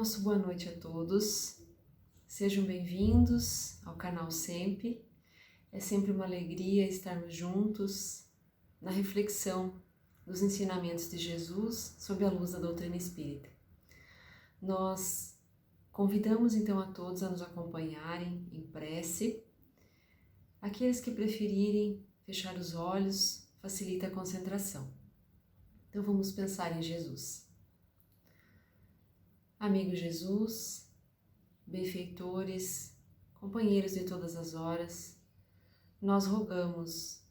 nosso boa noite a todos. Sejam bem-vindos ao canal SEMP. É sempre uma alegria estarmos juntos na reflexão dos ensinamentos de Jesus sob a luz da doutrina espírita. Nós convidamos então a todos a nos acompanharem em prece. Aqueles que preferirem fechar os olhos, facilita a concentração. Então vamos pensar em Jesus. Amigo Jesus, benfeitores, companheiros de todas as horas, nós rogamos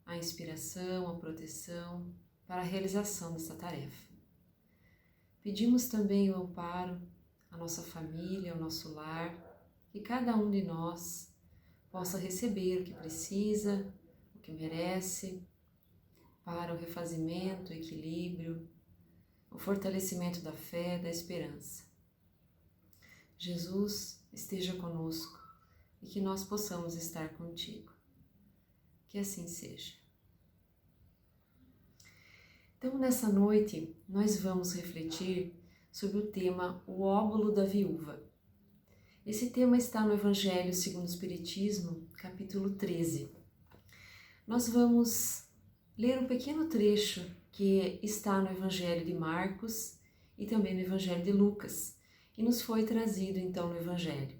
a inspiração, a proteção para a realização desta tarefa. Pedimos também o amparo à nossa família, ao nosso lar, que cada um de nós possa receber o que precisa, o que merece, para o refazimento, o equilíbrio, o fortalecimento da fé, da esperança. Jesus esteja conosco e que nós possamos estar contigo. Que assim seja. Então, nessa noite, nós vamos refletir sobre o tema O Óbolo da Viúva. Esse tema está no Evangelho segundo o Espiritismo, capítulo 13. Nós vamos ler um pequeno trecho que está no Evangelho de Marcos e também no Evangelho de Lucas, e nos foi trazido então no Evangelho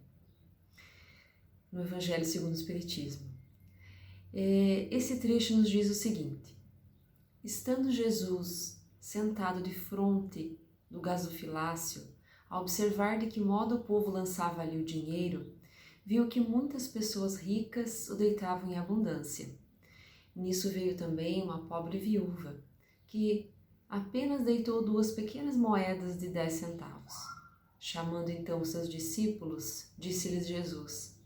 segundo o Espiritismo. Esse trecho nos diz o seguinte: estando Jesus sentado de fronte do gasofilácio, a observar de que modo o povo lançava ali o dinheiro, viu que muitas pessoas ricas o deitavam em abundância. Nisso veio também uma pobre viúva, que apenas deitou 2 pequenas moedas de 10 centavos. Chamando então os seus discípulos, disse-lhes Jesus: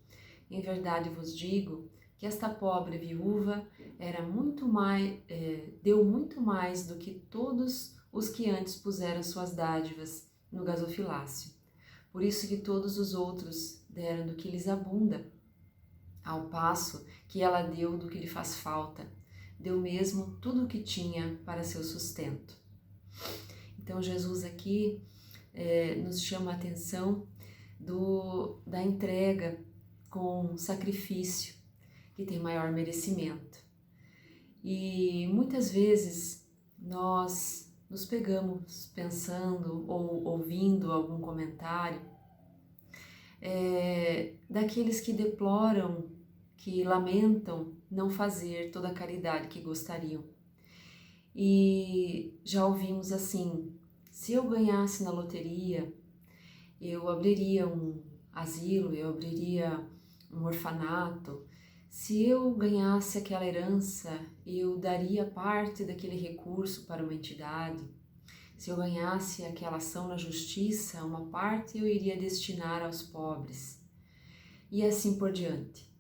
em verdade vos digo que esta pobre viúva deu muito mais do que todos os que antes puseram suas dádivas no gasofilácio. Por isso que todos os outros deram do que lhes abunda, ao passo que ela deu do que lhe faz falta, deu mesmo tudo o que tinha para seu sustento. Então Jesus aqui nos chama a atenção da entrega com sacrifício, que tem maior merecimento. E muitas vezes nós nos pegamos pensando ou ouvindo algum comentário daqueles que deploram, que lamentam não fazer toda a caridade que gostariam. E já ouvimos assim: se eu ganhasse na loteria, eu abriria um asilo, eu abriria um orfanato. Se eu ganhasse aquela herança, eu daria parte daquele recurso para uma entidade. Se eu ganhasse aquela ação na justiça, uma parte eu iria destinar aos pobres. E assim por diante.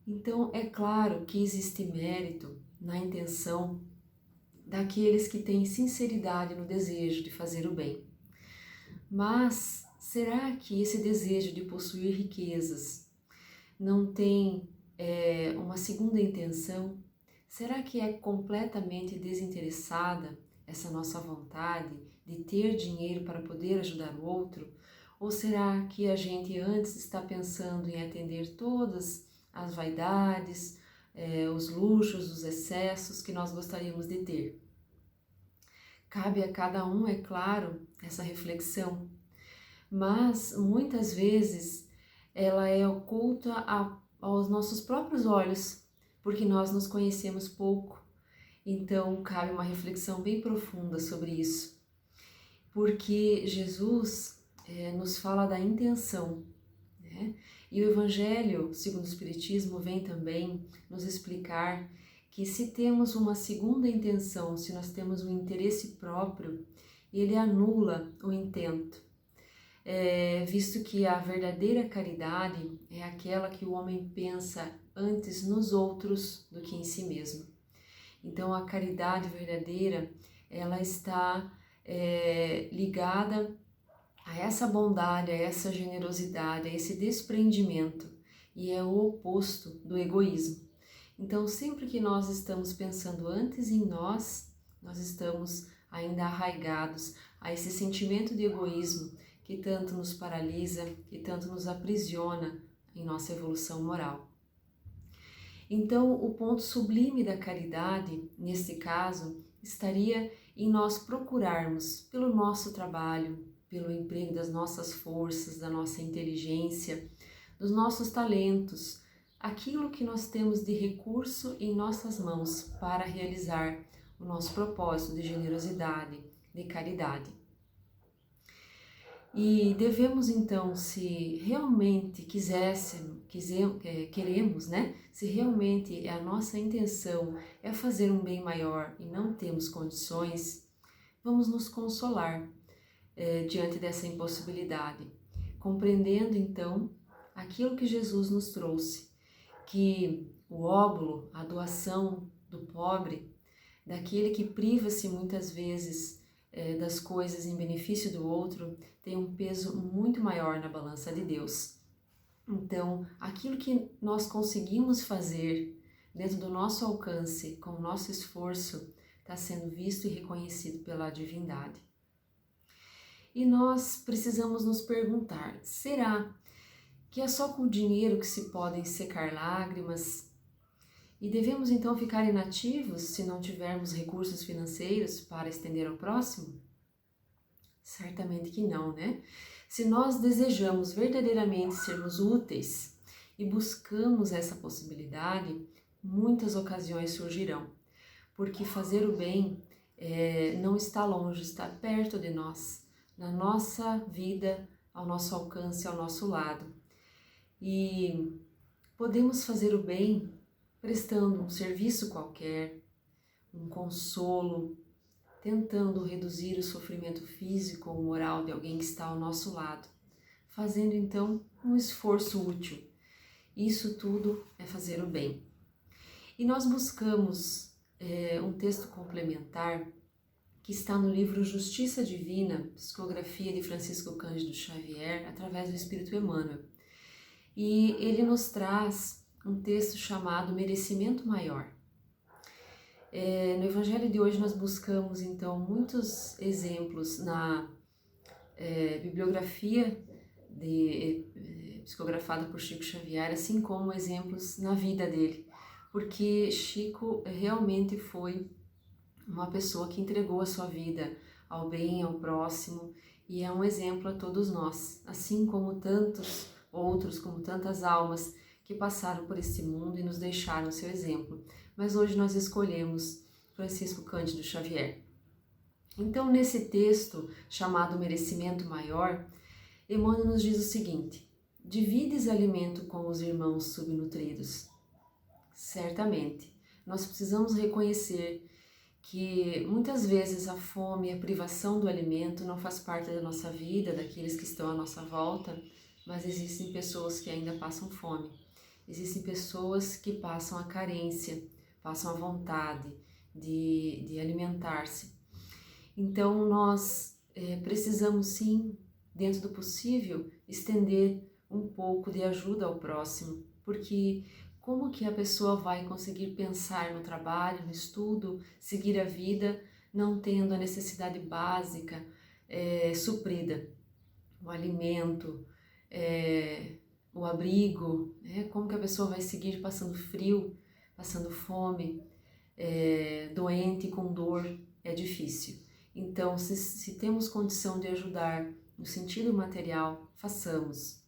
Então, é claro que existe mérito na intenção daqueles que têm sinceridade no desejo de fazer o bem. Mas será que esse desejo de possuir riquezas não tem uma segunda intenção? Será que é completamente desinteressada essa nossa vontade de ter dinheiro para poder ajudar o outro? Ou será que a gente antes está pensando em atender todas as vaidades, os luxos, os excessos que nós gostaríamos de ter? Cabe a cada um, é claro, essa reflexão, mas muitas vezes ela é oculta aos nossos próprios olhos, porque nós nos conhecemos pouco. Então cabe uma reflexão bem profunda sobre isso, porque Jesus nos fala da intenção, né? E o Evangelho segundo o Espiritismo vem também nos explicar que se temos uma segunda intenção, se nós temos um interesse próprio, ele anula o intento, visto que a verdadeira caridade é aquela que o homem pensa antes nos outros do que em si mesmo. Então a caridade verdadeira, ela está ligada a essa bondade, a essa generosidade, a esse desprendimento, e é o oposto do egoísmo. Então, sempre que nós estamos pensando antes em nós, nós estamos ainda arraigados a esse sentimento de egoísmo que tanto nos paralisa, que tanto nos aprisiona em nossa evolução moral. Então, o ponto sublime da caridade, neste caso, estaria em nós procurarmos, pelo nosso trabalho, pelo emprego das nossas forças, da nossa inteligência, dos nossos talentos, aquilo que nós temos de recurso em nossas mãos para realizar o nosso propósito de generosidade, de caridade. E devemos então, se realmente queremos, né? Se realmente a nossa intenção é fazer um bem maior e não temos condições, vamos nos consolar diante dessa impossibilidade, compreendendo então aquilo que Jesus nos trouxe, que o óbolo, a doação do pobre, daquele que priva-se muitas vezes das coisas em benefício do outro, tem um peso muito maior na balança de Deus. Então, aquilo que nós conseguimos fazer dentro do nosso alcance, com o nosso esforço, está sendo visto e reconhecido pela divindade. E nós precisamos nos perguntar, será que é só com o dinheiro que se podem secar lágrimas? E devemos então ficar inativos se não tivermos recursos financeiros para estender ao próximo? Certamente que não, né? Se nós desejamos verdadeiramente sermos úteis e buscamos essa possibilidade, muitas ocasiões surgirão, porque fazer o bem não está longe, está perto de nós, na nossa vida, ao nosso alcance, ao nosso lado. E podemos fazer o bem prestando um serviço qualquer, um consolo, tentando reduzir o sofrimento físico ou moral de alguém que está ao nosso lado, fazendo então um esforço útil. Isso tudo é fazer o bem. E nós buscamos um texto complementar que está no livro Justiça Divina, psicografia de Francisco Cândido Xavier, através do Espírito Emmanuel. E ele nos traz um texto chamado Merecimento Maior. No Evangelho de hoje nós buscamos então muitos exemplos na bibliografia psicografada por Chico Xavier, assim como exemplos na vida dele, porque Chico realmente foi uma pessoa que entregou a sua vida ao bem, ao próximo, e é um exemplo a todos nós, assim como tantos outros, como tantas almas que passaram por este mundo e nos deixaram seu exemplo. Mas hoje nós escolhemos Francisco Cândido Xavier. Então, nesse texto chamado Merecimento Maior, Emmanuel nos diz o seguinte: divides alimento com os irmãos subnutridos. Certamente, nós precisamos reconhecer que muitas vezes a fome e a privação do alimento não faz parte da nossa vida, daqueles que estão à nossa volta, mas existem pessoas que ainda passam fome. Existem pessoas que passam a carência, passam a vontade de alimentar-se. Então nós precisamos sim, dentro do possível, estender um pouco de ajuda ao próximo, porque como que a pessoa vai conseguir pensar no trabalho, no estudo, seguir a vida, não tendo a necessidade básica suprida? O alimento, o abrigo, como que a pessoa vai seguir passando frio, passando fome, doente, com dor? É difícil. Então, se temos condição de ajudar no sentido material, façamos.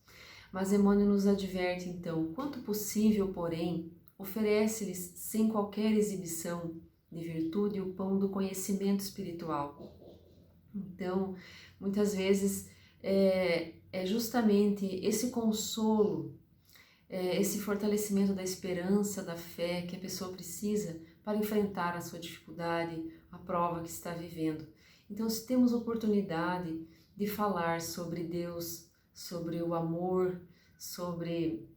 Mas Emmanuel nos adverte, então, quanto possível, porém, oferece-lhes sem qualquer exibição de virtude o pão do conhecimento espiritual. Então, muitas vezes é justamente esse consolo, esse fortalecimento da esperança, da fé que a pessoa precisa para enfrentar a sua dificuldade, a prova que está vivendo. Então, se temos oportunidade de falar sobre Deus, sobre o amor, sobre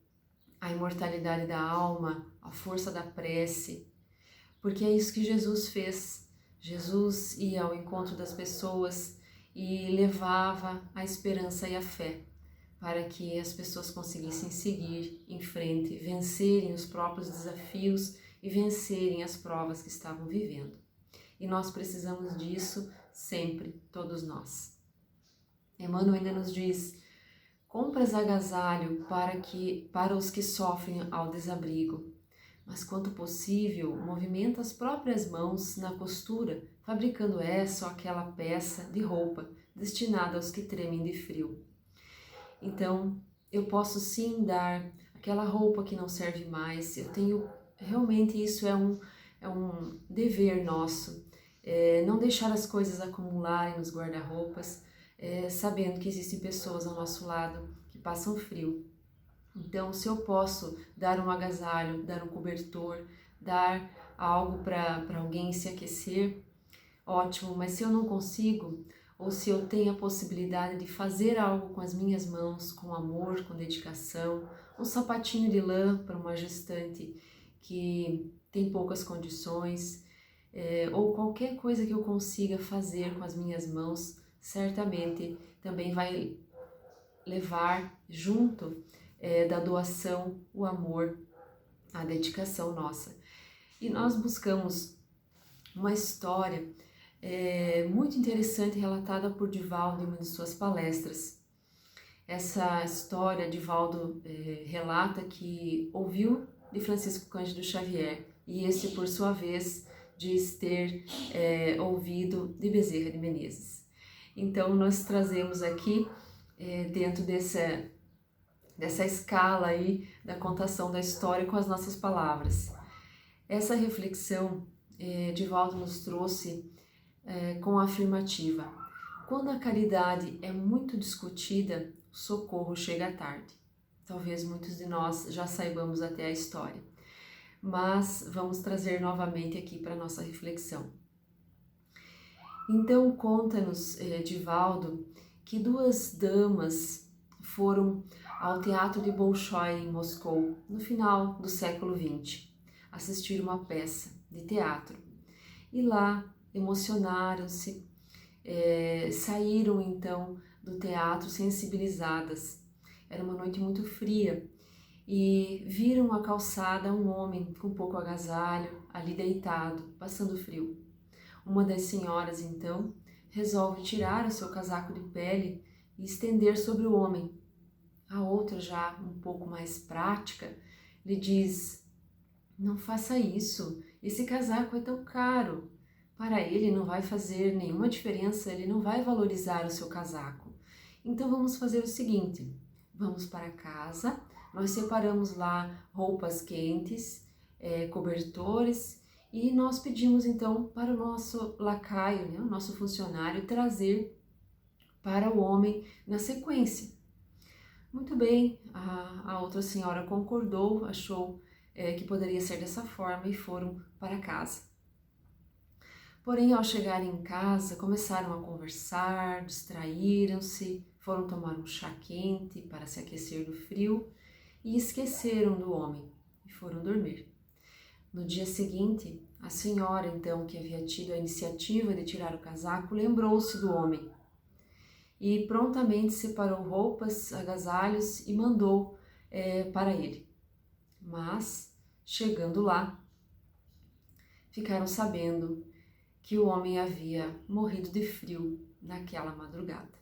a imortalidade da alma, a força da prece, porque é isso que Jesus fez. Jesus ia ao encontro das pessoas e levava a esperança e a fé para que as pessoas conseguissem seguir em frente, vencerem os próprios desafios e vencerem as provas que estavam vivendo. e nós precisamos disso sempre, todos nós. Emmanuel ainda nos diz: compras agasalho para os que sofrem ao desabrigo, mas quanto possível, movimenta as próprias mãos na costura, fabricando essa ou aquela peça de roupa destinada aos que tremem de frio. Então, eu posso sim dar aquela roupa que não serve mais. Eu tenho, realmente isso é um dever nosso, não deixar as coisas acumularem nos guarda-roupas, sabendo que existem pessoas ao nosso lado que passam frio. Então, se eu posso dar um agasalho, dar um cobertor, dar algo para alguém se aquecer, ótimo, mas se eu não consigo, ou se eu tenho a possibilidade de fazer algo com as minhas mãos, com amor, com dedicação, um sapatinho de lã para uma gestante que tem poucas condições, ou qualquer coisa que eu consiga fazer com as minhas mãos, certamente também vai levar junto da doação o amor, a dedicação nossa. E nós buscamos uma história muito interessante relatada por Divaldo em uma de suas palestras. Essa história, Divaldo relata que ouviu de Francisco Cândido Xavier, e esse, por sua vez, diz ter ouvido de Bezerra de Menezes. Então, nós trazemos aqui, dentro dessa escala aí da contação da história com as nossas palavras. Essa reflexão, Divaldo nos trouxe com a afirmativa: quando a caridade é muito discutida, o socorro chega tarde. Talvez muitos de nós já saibamos até a história, mas vamos trazer novamente aqui para a nossa reflexão. Então, conta-nos, Divaldo, que duas damas foram ao Teatro de Bolshoi, em Moscou, no final do século XX, assistir uma peça de teatro. E lá emocionaram-se, saíram então do teatro sensibilizadas. Era uma noite muito fria e viram à calçada um homem com pouco agasalho, ali deitado, passando frio. Uma das senhoras, então, resolve tirar o seu casaco de pele e estender sobre o homem. A outra, já um pouco mais prática, lhe diz: não faça isso, esse casaco é tão caro. Para ele não vai fazer nenhuma diferença, ele não vai valorizar o seu casaco. Então vamos fazer o seguinte: vamos para casa, nós separamos lá roupas quentes, cobertores, e nós pedimos então para o nosso lacaio, né, o nosso funcionário, trazer para o homem na sequência. Muito bem, a outra senhora concordou, achou que poderia ser dessa forma e foram para casa. Porém, ao chegarem em casa, começaram a conversar, distraíram-se, foram tomar um chá quente para se aquecer do frio e esqueceram do homem e foram dormir. No dia seguinte, a senhora, então, que havia tido a iniciativa de tirar o casaco, lembrou-se do homem e prontamente separou roupas, agasalhos e mandou para ele. Mas, chegando lá, ficaram sabendo que o homem havia morrido de frio naquela madrugada.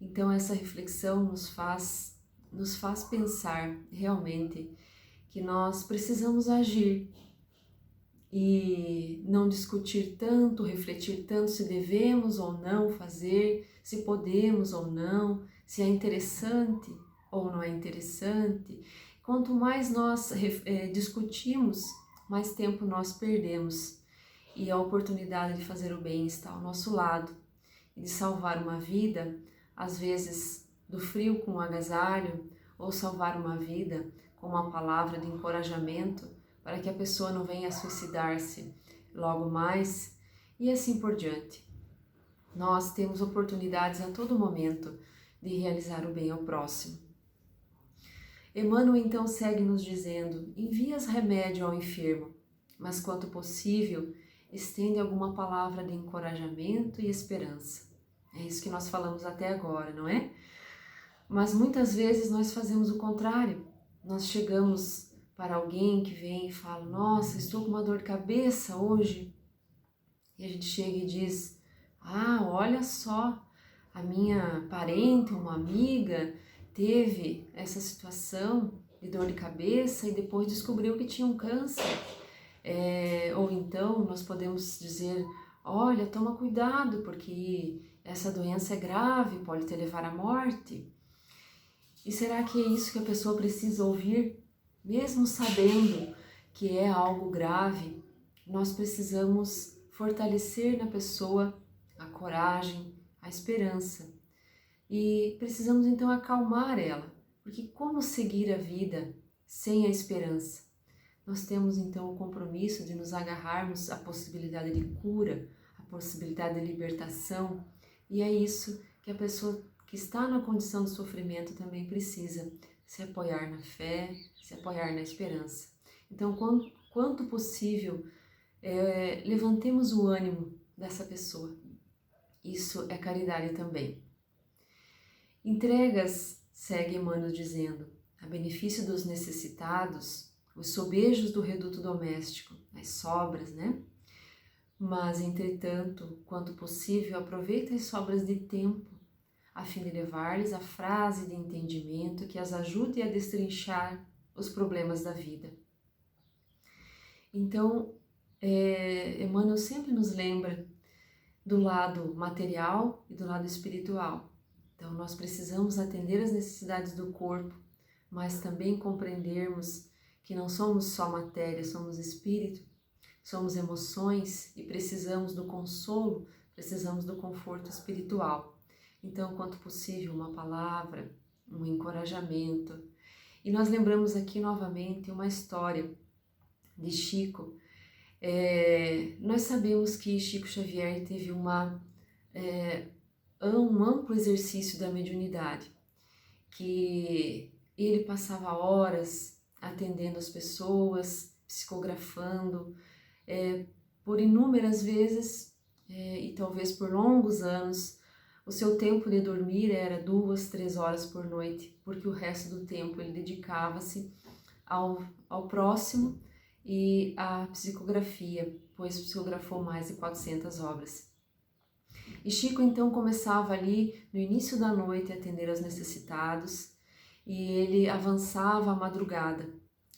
Então essa reflexão nos faz pensar realmente que nós precisamos agir e não discutir tanto, refletir tanto se devemos ou não fazer, se podemos ou não, se é interessante ou não é interessante. Quanto mais nós discutimos, mais tempo nós perdemos. E a oportunidade de fazer o bem está ao nosso lado e de salvar uma vida, às vezes do frio com um agasalho, ou salvar uma vida com uma palavra de encorajamento para que a pessoa não venha a suicidar-se logo mais, e assim por diante. Nós temos oportunidades a todo momento de realizar o bem ao próximo. Emmanuel então segue nos dizendo: envias remédio ao enfermo, mas quanto possível, estende alguma palavra de encorajamento e esperança. É isso que nós falamos até agora, não é? Mas muitas vezes nós fazemos o contrário. Nós chegamos para alguém que vem e fala: nossa, estou com uma dor de cabeça hoje. E a gente chega e diz: ah, olha só, a minha parente, uma amiga, teve essa situação de dor de cabeça e depois descobriu que tinha um câncer. Ou então nós podemos dizer: olha, toma cuidado porque essa doença é grave, pode te levar à morte. E será que é isso que a pessoa precisa ouvir? Mesmo sabendo que é algo grave, nós precisamos fortalecer na pessoa a coragem, a esperança. E precisamos então acalmar ela, porque como seguir a vida sem a esperança? Nós temos então o compromisso de nos agarrarmos à possibilidade de cura, à possibilidade de libertação, e é isso que a pessoa que está na condição de sofrimento também precisa: se apoiar na fé, se apoiar na esperança. Então, quanto possível, levantemos o ânimo dessa pessoa. Isso é caridade também. Entregas, segue Emmanuel dizendo, a benefício dos necessitados, os sobejos do reduto doméstico, as sobras, né? Mas, entretanto, quanto possível, aproveita as sobras de tempo, a fim de levar-lhes a frase de entendimento que as ajude a destrinchar os problemas da vida. Então, Emmanuel sempre nos lembra do lado material e do lado espiritual. Então, nós precisamos atender às necessidades do corpo, mas também compreendermos que não somos só matéria, somos espírito, somos emoções e precisamos do consolo, precisamos do conforto espiritual. Então, quanto possível, uma palavra, um encorajamento. E nós lembramos aqui novamente uma história de Chico. Nós sabemos que Chico Xavier teve um amplo exercício da mediunidade, que ele passava horas atendendo as pessoas, psicografando, por inúmeras vezes e talvez por longos anos. O seu tempo de dormir era 2, 3 horas por noite, porque o resto do tempo ele dedicava-se ao próximo e à psicografia, pois psicografou mais de 400 obras. E Chico então começava ali no início da noite a atender aos necessitados e ele avançava à madrugada.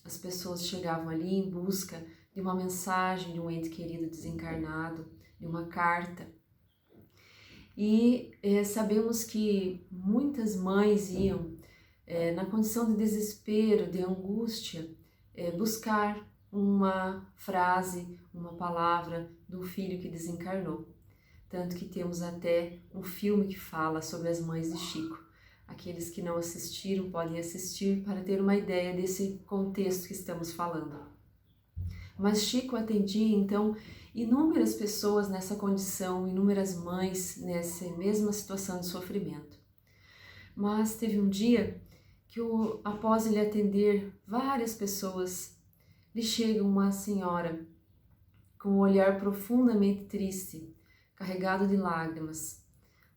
As pessoas chegavam ali em busca de uma mensagem de um ente querido desencarnado, de uma carta. E sabemos que muitas mães iam, na condição de desespero, de angústia, buscar uma frase, uma palavra do filho que desencarnou. Tanto que temos até um filme que fala sobre as mães de Chico. Aqueles que não assistiram podem assistir para ter uma ideia desse contexto que estamos falando. Mas Chico atendia então inúmeras pessoas nessa condição, inúmeras mães nessa mesma situação de sofrimento. Mas teve um dia que após ele atender várias pessoas, lhe chega uma senhora com um olhar profundamente triste, carregado de lágrimas.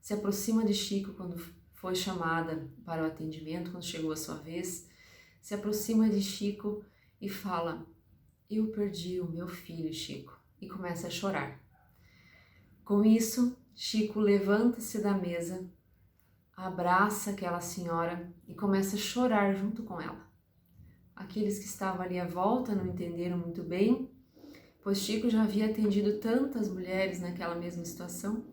Se aproxima de Chico quando foi chamada para o atendimento, quando chegou a sua vez, se aproxima de Chico e fala: eu perdi o meu filho, Chico, e começa a chorar. Com isso, Chico levanta-se da mesa, abraça aquela senhora e começa a chorar junto com ela. Aqueles que estavam ali à volta não entenderam muito bem, pois Chico já havia atendido tantas mulheres naquela mesma situação,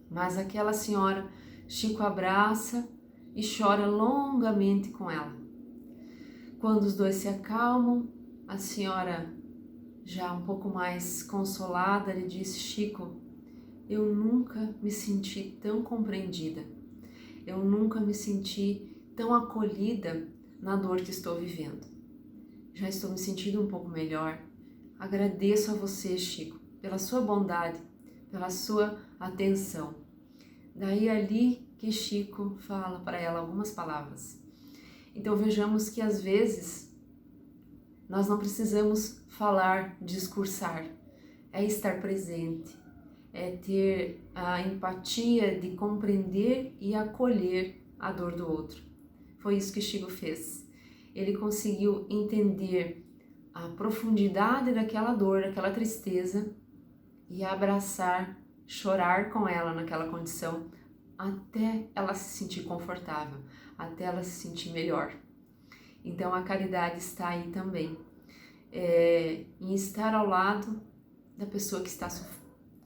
mas aquela senhora, Chico abraça e chora longamente com ela. Quando os dois se acalmam, a senhora, já um pouco mais consolada, lhe disse: Chico, eu nunca me senti tão compreendida, eu nunca me senti tão acolhida na dor que estou vivendo. Já estou me sentindo um pouco melhor. Agradeço a você, Chico, pela sua bondade, pela sua atenção. Daí ali que Chico fala para ela algumas palavras. Então vejamos que às vezes nós não precisamos falar, discursar, é estar presente, é ter a empatia de compreender e acolher a dor do outro. Foi isso que Chico fez. Ele conseguiu entender a profundidade daquela dor, daquela tristeza e abraçar, chorar com ela naquela condição até ela se sentir confortável, até ela se sentir melhor. Então a caridade está aí também, em estar ao lado da pessoa que está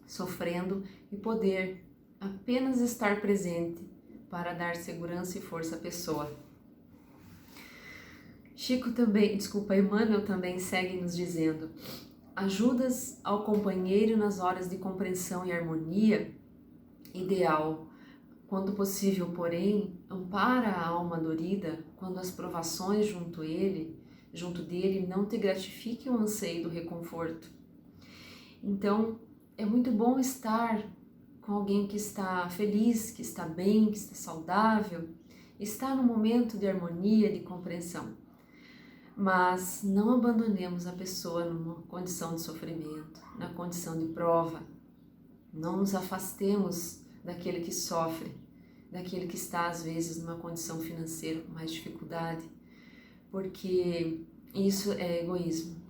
sofrendo e poder apenas estar presente para dar segurança e força à pessoa. Emmanuel também segue nos dizendo: ajudas ao companheiro nas horas de compreensão e harmonia, ideal. Quando possível, porém, ampara a alma dorida quando as provações junto dele não te gratifiquem o anseio do reconforto. Então, é muito bom estar com alguém que está feliz, que está bem, que está saudável, está no momento de harmonia, de compreensão. Mas não abandonemos a pessoa numa condição de sofrimento, na condição de prova. Não nos afastemos daquele que sofre, daquele que está às vezes numa condição financeira com mais dificuldade, porque isso é egoísmo.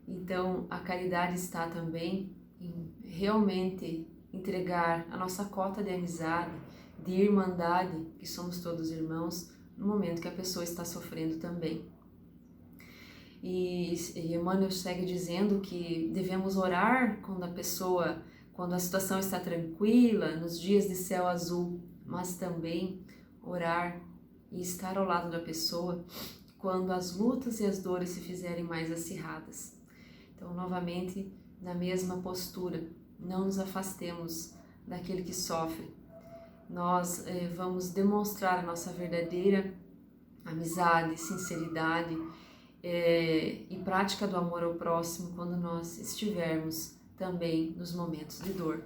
Então a caridade está também em realmente entregar a nossa cota de amizade, de irmandade, que somos todos irmãos, no momento que a pessoa está sofrendo também. E Emmanuel segue dizendo que devemos orar quando a situação está tranquila, nos dias de céu azul, mas também orar e estar ao lado da pessoa quando as lutas e as dores se fizerem mais acirradas. Então, novamente, na mesma postura, não nos afastemos daquele que sofre. Nós vamos demonstrar a nossa verdadeira amizade, sinceridade e prática do amor ao próximo quando nós estivermos também nos momentos de dor.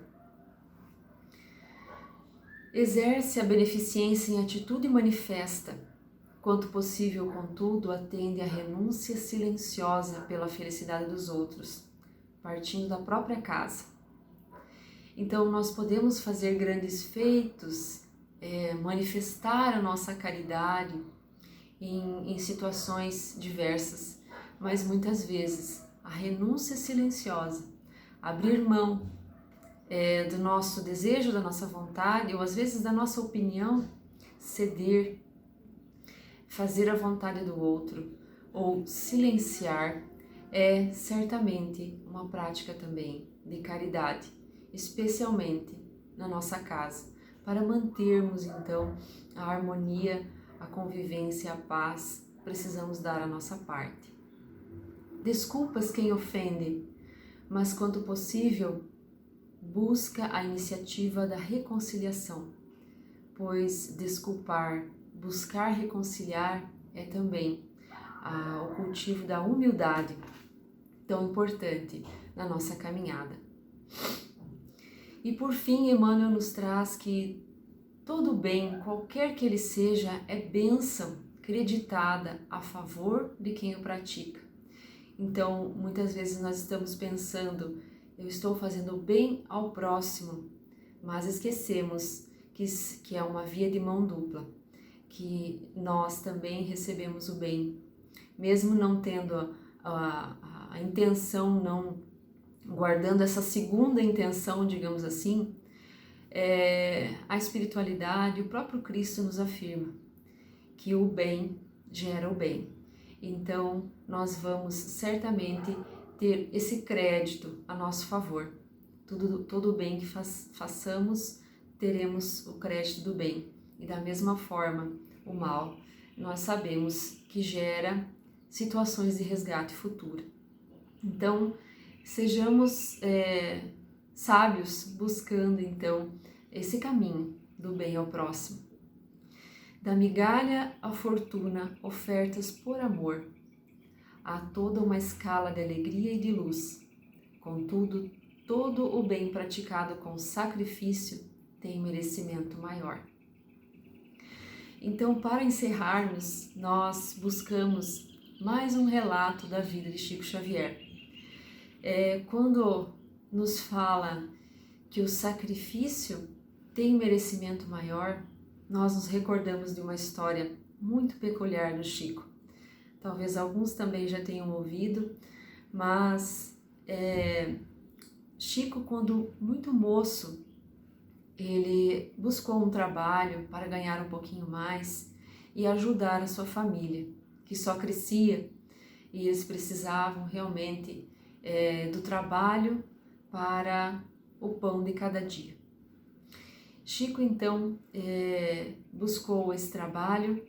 Exerce a beneficência em atitude manifesta. Quanto possível, contudo, atende à renúncia silenciosa pela felicidade dos outros, partindo da própria casa. Então, nós podemos fazer grandes feitos, manifestar a nossa caridade em situações diversas, mas muitas vezes a renúncia silenciosa, abrir mão do nosso desejo, da nossa vontade, ou às vezes da nossa opinião, ceder, fazer a vontade do outro ou silenciar, é certamente uma prática também de caridade, especialmente na nossa casa, para mantermos então a harmonia, a convivência, a paz. Precisamos dar a nossa parte. Desculpas quem ofende, mas quanto possível, busca a iniciativa da reconciliação, pois desculpar, buscar reconciliar é também o cultivo da humildade, tão importante na nossa caminhada. E por fim, Emmanuel nos traz que todo bem, qualquer que ele seja, é bênção creditada a favor de quem o pratica. Então, muitas vezes nós estamos pensando, eu estou fazendo bem ao próximo, mas esquecemos que é uma via de mão dupla, que nós também recebemos o bem, mesmo não tendo a intenção, não guardando essa segunda intenção, digamos assim, a espiritualidade, o próprio Cristo nos afirma que o bem gera o bem. Então, nós vamos certamente ter esse crédito a nosso favor. Todo o bem que façamos, teremos o crédito do bem. E da mesma forma, o mal, nós sabemos que gera situações de resgate futuro. Então, sejamos sábios buscando então esse caminho do bem ao próximo. Da migalha à fortuna, ofertas por amor. Há toda uma escala de alegria e de luz. Contudo, todo o bem praticado com sacrifício tem merecimento maior. Então, para encerrarmos, nós buscamos mais um relato da vida de Chico Xavier. Quando nos fala que o sacrifício tem merecimento maior, nós nos recordamos de uma história muito peculiar do Chico. Talvez alguns também já tenham ouvido, mas Chico, quando muito moço, ele buscou um trabalho para ganhar um pouquinho mais e ajudar a sua família, que só crescia e eles precisavam realmente do trabalho para o pão de cada dia. Chico então buscou esse trabalho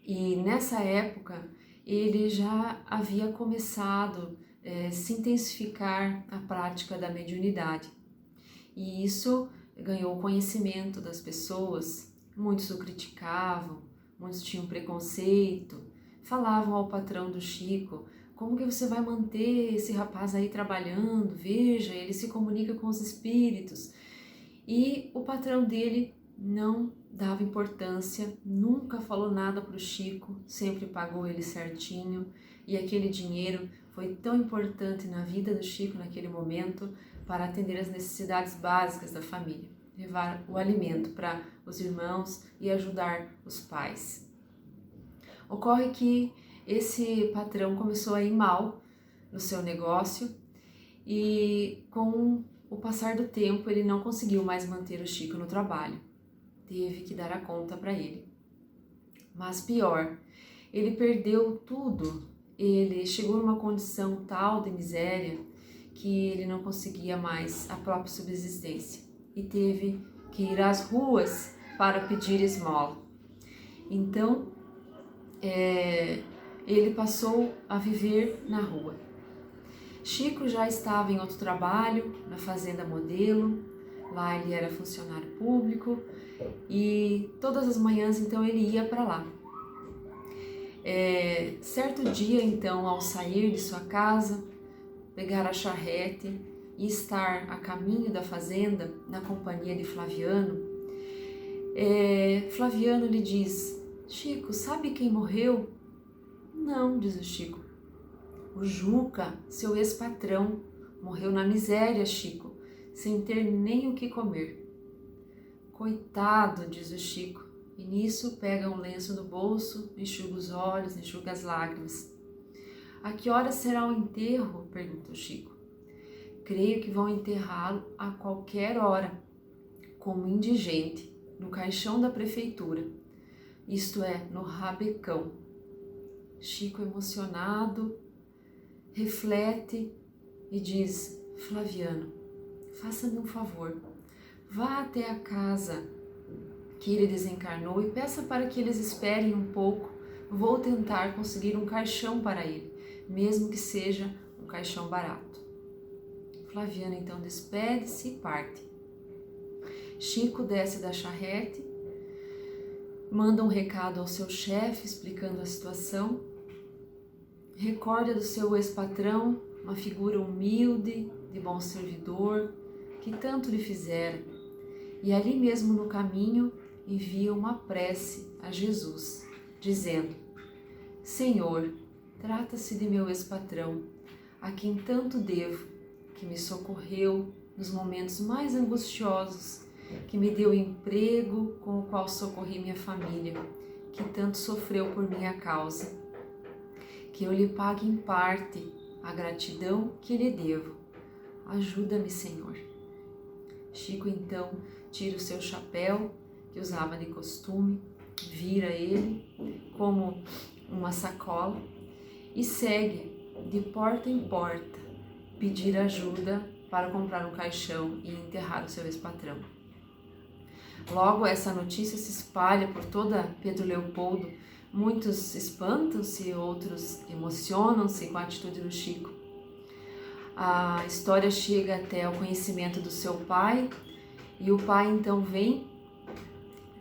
e nessa época ele já havia começado a se intensificar a prática da mediunidade e isso ganhou o conhecimento das pessoas. Muitos o criticavam, muitos tinham preconceito, falavam ao patrão do Chico: como que você vai manter esse rapaz aí trabalhando? Veja, ele se comunica com os espíritos. E o patrão dele não dava importância, nunca falou nada para o Chico, sempre pagou ele certinho. E aquele dinheiro foi tão importante na vida do Chico naquele momento para atender as necessidades básicas da família, levar o alimento para os irmãos e ajudar os pais. Ocorre que esse patrão começou a ir mal no seu negócio e com o passar do tempo ele não conseguiu mais manter o Chico no trabalho, teve que dar a conta para ele. Mas pior, ele perdeu tudo, ele chegou numa condição tal de miséria que ele não conseguia mais a própria subsistência e teve que ir às ruas para pedir esmola. Então, ele passou a viver na rua. Chico já estava em outro trabalho, na Fazenda Modelo, lá ele era funcionário público e todas as manhãs então ele ia para lá. Certo dia então, ao sair de sua casa, pegar a charrete e estar a caminho da fazenda na companhia de Flaviano, Flaviano lhe diz: Chico, sabe quem morreu? Não, diz o Chico. O Juca, seu ex-patrão, morreu na miséria, Chico, sem ter nem o que comer. Coitado, diz o Chico, e nisso pega um lenço no bolso, enxuga os olhos, enxuga as lágrimas. A que hora será o enterro? Pergunta o Chico. Creio que vão enterrá-lo a qualquer hora, como indigente, no caixão da prefeitura, isto é, no rabecão. Chico, emocionado, reflete e diz: Flaviano, faça-me um favor, vá até a casa que ele desencarnou e peça para que eles esperem um pouco. Vou tentar conseguir um caixão para ele, mesmo que seja um caixão barato. Flaviano então despede-se e parte. Chico desce da charrete, manda um recado ao seu chefe explicando a situação, recorda do seu ex-patrão, uma figura humilde, de bom servidor, que tanto lhe fizera, e ali mesmo no caminho envia uma prece a Jesus, dizendo: Senhor, trata-se de meu ex-patrão, a quem tanto devo, que me socorreu nos momentos mais angustiosos, que me deu emprego com o qual socorri minha família, que tanto sofreu por minha causa. Que eu lhe pague em parte a gratidão que lhe devo. Ajuda-me, Senhor. Chico então tira o seu chapéu, que usava de costume, vira ele como uma sacola e segue de porta em porta pedir ajuda para comprar um caixão e enterrar o seu ex-patrão. Logo essa notícia se espalha por toda Pedro Leopoldo. Muitos espantam-se, outros emocionam-se com a atitude do Chico. A história chega até o conhecimento do seu pai e o pai então vem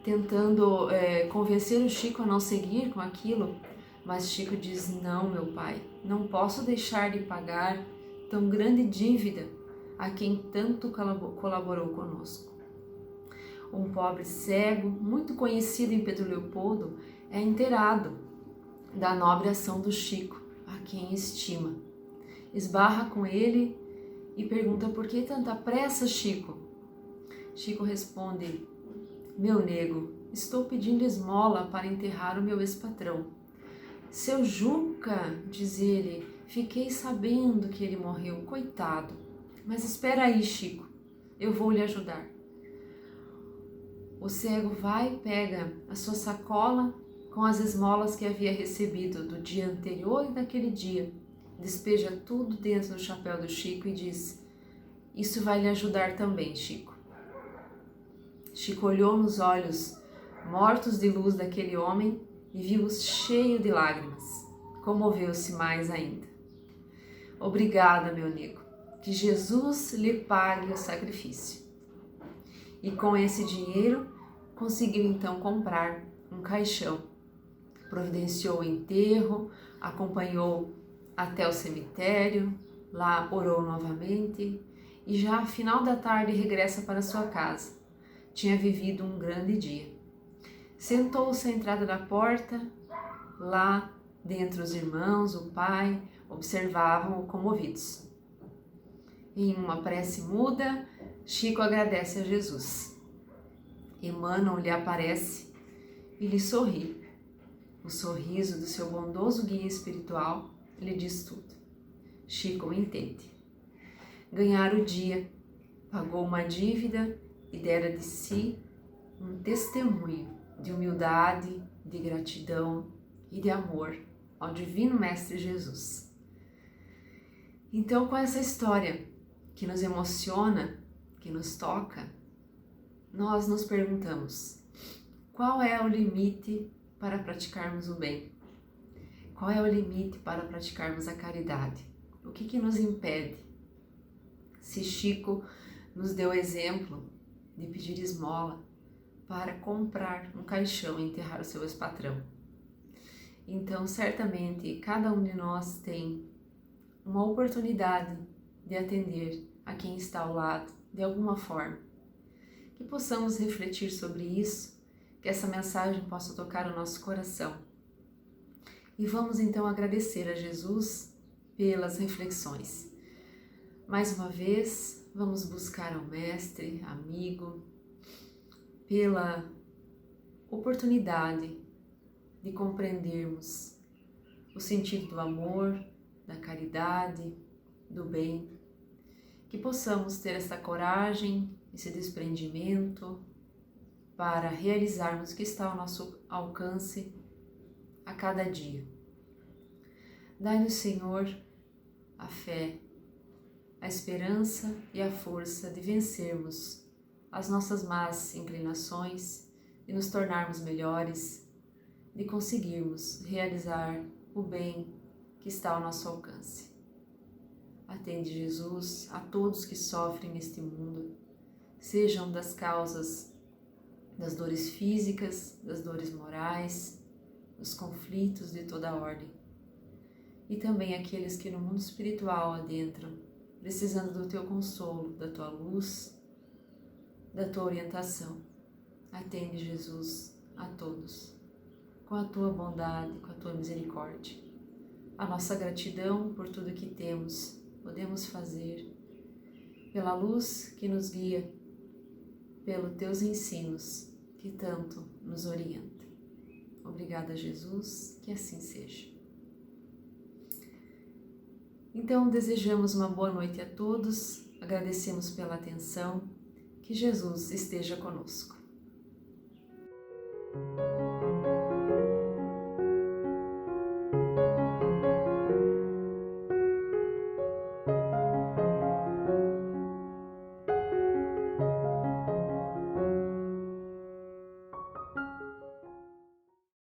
tentando convencer o Chico a não seguir com aquilo, mas Chico diz: não, meu pai, não posso deixar de pagar tão grande dívida a quem tanto colaborou conosco. Um pobre cego, muito conhecido em Pedro Leopoldo, é inteirado da nobre ação do Chico, a quem estima. Esbarra com ele e pergunta: por que tanta pressa, Chico? Chico responde: meu nego, estou pedindo esmola para enterrar o meu ex-patrão. Seu Juca, diz ele, fiquei sabendo que ele morreu, coitado. Mas espera aí, Chico, eu vou lhe ajudar. O cego vai, pega a sua sacola com as esmolas que havia recebido do dia anterior e daquele dia, despeja tudo dentro do chapéu do Chico e diz: isso vai lhe ajudar também, Chico. Chico olhou nos olhos mortos de luz daquele homem e viu-os cheio de lágrimas. Comoveu-se mais ainda. Obrigada, meu amigo, que Jesus lhe pague o sacrifício. E com esse dinheiro conseguiu então comprar um caixão. Providenciou o enterro, acompanhou até o cemitério, lá orou novamente e já ao final da tarde regressa para sua casa. Tinha vivido um grande dia. Sentou-se à entrada da porta, lá dentro os irmãos, o pai, observavam-o comovidos. Em uma prece muda, Chico agradece a Jesus. Emmanuel lhe aparece e lhe sorri. O sorriso do seu bondoso guia espiritual lhe diz tudo. Chico o entende. Ganhara o dia, pagou uma dívida e dera de si um testemunho de humildade, de gratidão e de amor ao Divino Mestre Jesus. Então, com essa história que nos emociona, que nos toca, nós nos perguntamos: qual é o limite para praticarmos o bem? Qual é o limite para praticarmos a caridade? O que nos impede? Se Chico nos deu exemplo de pedir esmola para comprar um caixão e enterrar o seu ex-patrão, então certamente cada um de nós tem uma oportunidade de atender a quem está ao lado de alguma forma. Que possamos refletir sobre isso, que essa mensagem possa tocar o nosso coração. E vamos então agradecer a Jesus pelas reflexões. Mais uma vez, vamos buscar ao Mestre, amigo, pela oportunidade de compreendermos o sentido do amor, da caridade, do bem. Que possamos ter essa coragem, esse desprendimento para realizarmos o que está ao nosso alcance a cada dia. Dai-nos, Senhor, a fé, a esperança e a força de vencermos as nossas más inclinações, de nos tornarmos melhores, de conseguirmos realizar o bem que está ao nosso alcance. Atende, Jesus, a todos que sofrem neste mundo, sejam das causas das dores físicas, das dores morais, dos conflitos de toda ordem, e também aqueles que no mundo espiritual adentram, precisando do teu consolo, da tua luz, da tua orientação. Atende, Jesus, a todos, com a tua bondade, com a tua misericórdia. A nossa gratidão por tudo que temos, podemos fazer, pela luz que nos guia, pelos teus ensinos que tanto nos orienta. Obrigada, Jesus, que assim seja. Então, desejamos uma boa noite a todos, agradecemos pela atenção, que Jesus esteja conosco.